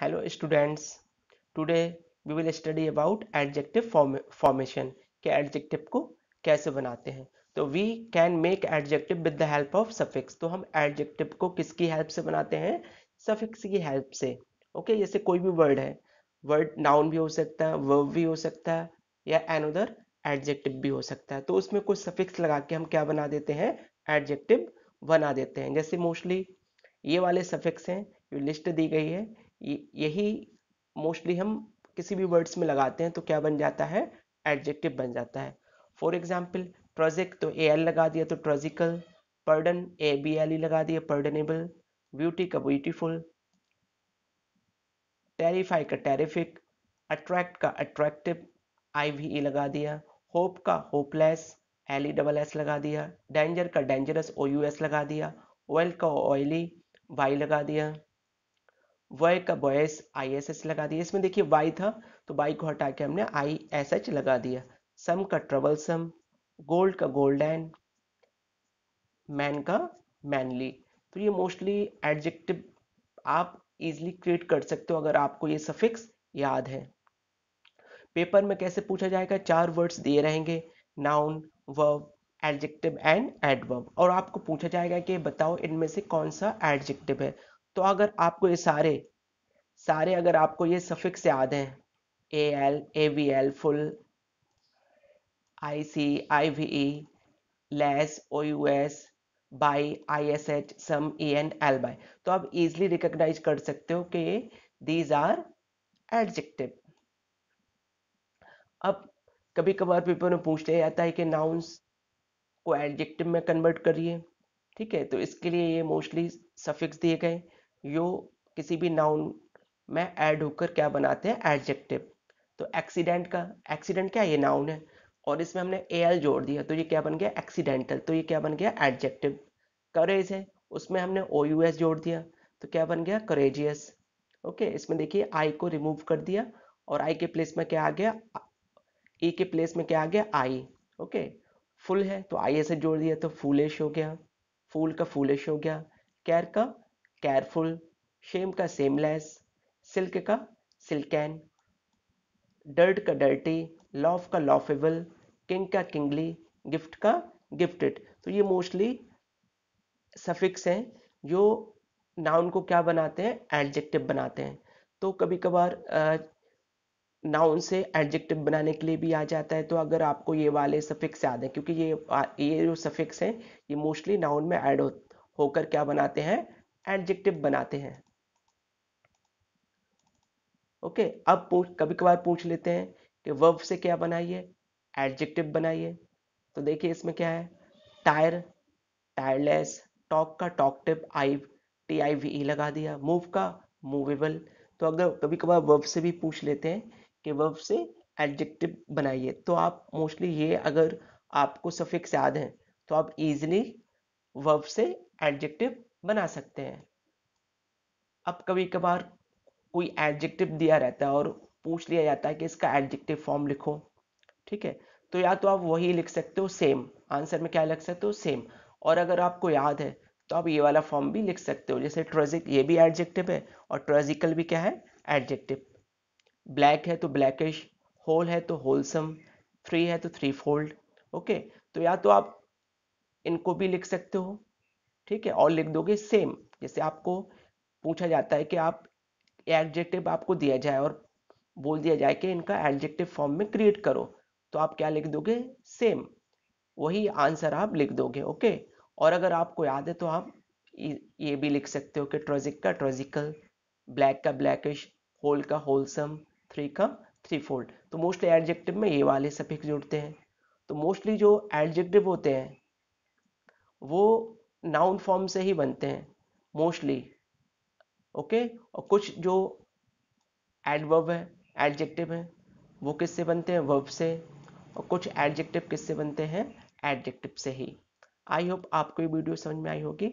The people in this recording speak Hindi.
Hello students, today we will study about adjective formation कि adjective को कैसे बनाते हैं। तो we can make adjective with the help of suffix। तो हम adjective को किसकी हेल्प से बनाते हैं? suffix की हेल्प से। ओके, जैसे कोई भी वर्ड है, वर्ड नाउन भी हो सकता है, वर्ब भी हो सकता है, या another adjective भी हो सकता है। तो उसमें कुछ suffix लगा के हम क्या बना देते हैं? adjective बना देते हैं। जैसे मोस्टली ये वाले सफिक्स हैं, जो लिस्ट दी गई है, यही मोस्टली हम किसी भी वर्ड्स में लगाते हैं तो क्या बन जाता है? एडजेक्टिव बन जाता है। फॉर एग्जाम्पल प्रोजेक्ट तो ए एल लगा दिया तो ट्रोजिकल, pardon A B L E लगा दिया पर्डनेबल, ब्यूटी का ब्यूटीफुल, टेरिफाई का टेरिफिक, अट्रैक्ट का अट्रैक्टिव आई वी ई लगा दिया, होप का hopeless L E double S लगा दिया, डेंजर का डेंजरस ओ यू एस लगा दिया, ऑयल का ऑयली वाई लगा दिया, वय का बॉयस आई एस एच लगा दिया। इसमें देखिए वाई था तो वाई को हटा के हमने आई एस एच लगा दिया। सम का ट्रबल सम, गोल्ड का गोल्डन, मैन का मैनली। तो ये मोस्टली एडजेक्टिव आप इजीली क्रिएट कर सकते हो अगर आपको ये सफिक्स याद है। पेपर में कैसे पूछा जाएगा? 4 वर्ड्स दिए रहेंगे, noun, verb, adjective and adverb, और आपको पूछा जाएगा कि बताओ इनमें से कौन सा एडजेक्टिव है। तो अगर आपको ये सारे सारे अगर आपको ये सफिक्स याद हैं, A L A V L ful, I C I V E, less O U S, by I S H, some E and L by, तो आप इजिली रिकॉग्नाइज कर सकते हो कि दीज आर एडजेक्टिव। अब कभी कभार पेपर में पूछते जाता है कि नाउन्स को एडजेक्टिव में कन्वर्ट करिए। ठीक है, तो इसके लिए ये मोस्टली सफिक्स दिए गए यो किसी भी नाउन में ऐड होकर क्या बनाते हैं? एडजेक्टिव। तो एक्सीडेंट का, एक्सीडेंट क्या है? ये नाउन है और इसमें हमने ए एल जोड़ दिया तो ये क्या बन गया? एक्सीडेंटल। तो ये क्या बन गया? एडजेक्टिव। करेज है, उसमें हमने ओ यू एस जोड़ दिया तो क्या बन गया? करेजियस। ओके, इसमें देखिए आई को रिमूव कर दिया और आई के प्लेस में क्या आ गया? ई के प्लेस में क्या आ गया? आई। ओके, फुल है तो आई से जोड़ दिया तो फूलिश हो गया, फूल का फूलिश हो गया, केयर का केयरफुल, शेम का सेमलेस, सिल्क का सिल्कैन, डर्ट का डर्टी, लॉफ का लॉफेबल, किंग का किंगली, गिफ्ट का गिफ्टेड। तो ये मोस्टली सफिक्स हैं जो नाउन को क्या बनाते हैं? एडजेक्टिव बनाते हैं। तो कभी कभार नाउन से एडजेक्टिव बनाने के लिए भी आ जाता है। तो अगर आपको ये वाले सफिक्स याद है, क्योंकि ये जो सफिक्स हैं ये मोस्टली नाउन में ऐड होकर क्या बनाते हैं? एडजेक्टिव बनाते हैं। ओके, अब कभी कभार पूछ लेते हैं कि वर्ब से क्या बनाइए? एडजेक्टिव बनाइए। तो देखिए इसमें क्या है? टायर टायरलेस, टॉक का talkative I T I V ई लगा दिया, मूव का मूवेबल। तो अगर कभी कभार वर्ब से भी पूछ लेते हैं कि वर्ब से एडजेक्टिव बनाइए, तो आप मोस्टली ये अगर आपको सफिक्स याद है तो आप इजीली वर्ब से एडजेक्टिव बना सकते हैं। अब कभी कभार कोई एडजेक्टिव दिया रहता है और पूछ लिया जाता है कि इसका एडजेक्टिव फॉर्म लिखो। ठीक है, तो या तो आप वही लिख सकते हो सेम, आंसर में क्या लिख सकते हो? सेम। और अगर आपको याद है तो आप ये वाला फॉर्म भी लिख सकते हो, जैसे ट्रेजिक, ये भी एडजेक्टिव है और ट्रेजिकल भी क्या है? एडजेक्टिव। ब्लैक है तो ब्लैकिश, होल है तो होलसम, थ्री है तो थ्री फोल्ड। ओके, तो या तो आप इनको भी लिख सकते हो, ठीक है, और लिख दोगे सेम। जैसे आपको पूछा जाता है कि आप एडजेक्टिव आपको दिया जाए और बोल दिया जाए कि इनका एडजेक्टिव फॉर्म में क्रिएट करो, तो आप क्या लिख दोगे? सेम। वही आंसर आप लिख दोगे। ओके, और अगर आपको याद है तो आप ये भी लिख सकते हो कि ट्रोजिक का ट्रोजिकल, ब्लैक का ब्लैकिश, होल का होलसम, थ्री का थ्री फोल्ड। तो मोस्टली एडजेक्टिव में ये वाले सफिक्स जुड़ते हैं। तो मोस्टली जो एडजेक्टिव होते हैं वो नाउन फॉर्म से ही बनते हैं मोस्टली। ओके, और कुछ जो एडवर्ब है, एडजेक्टिव है, वो किससे बनते हैं? वर्ब से। और कुछ एडजेक्टिव किससे बनते हैं? एडजेक्टिव से ही। आई होप आपको ये वीडियो समझ में आई होगी।